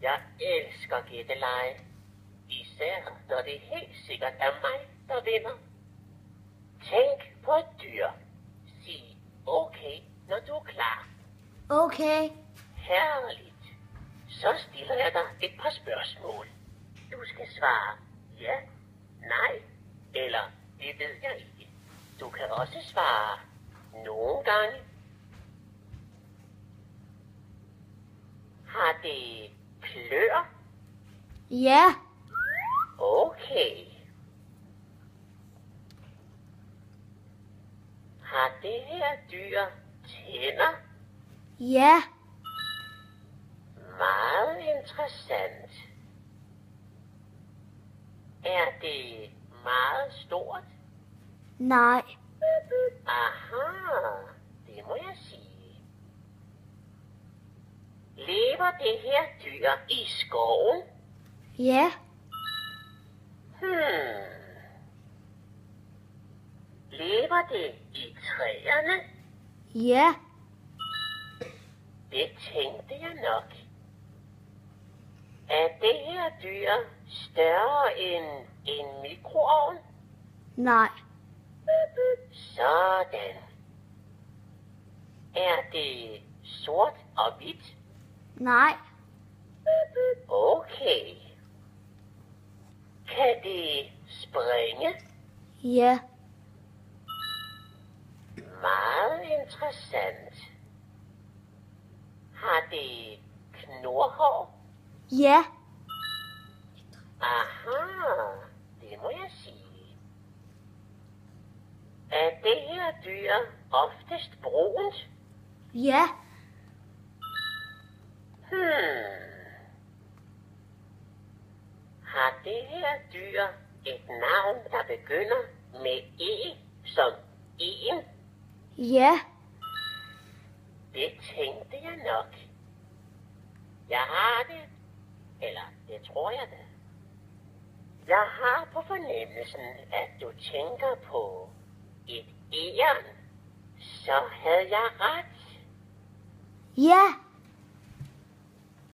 Jeg elsker gætteleje. Især når det helt sikkert er mig, der vinder. Tænk på et dyr. Sig okay, når du er klar. Okay. Herligt. Så stiller jeg dig et par spørgsmål. Du skal svare ja, nej eller det ved jeg ikke. Du kan også svare nogle gange. Har det klør? Ja. Okay. Har det her dyr tænder? Ja. Meget interessant. Er det meget stort? Nej. Aha, det må jeg sige. Lever det her dyr i skoven? Ja. Lever det i træerne? Ja. Det tænkte jeg nok. Er det her dyr større end en mikroovn? Nej. Sådan. Er det sort og hvidt? Nej. Okay. Kan det springe? Ja. Meget interessant. Har det knurhår? Ja. Aha, det må jeg sige. Er det her dyr oftest brunt? Ja. Har det her dyr et navn, der begynder med E som en? Ja. Det tænkte jeg nok. Jeg har det. Eller det tror jeg da. Jeg har på fornemmelsen, at du tænker på et egern. Så havde jeg ret. Ja.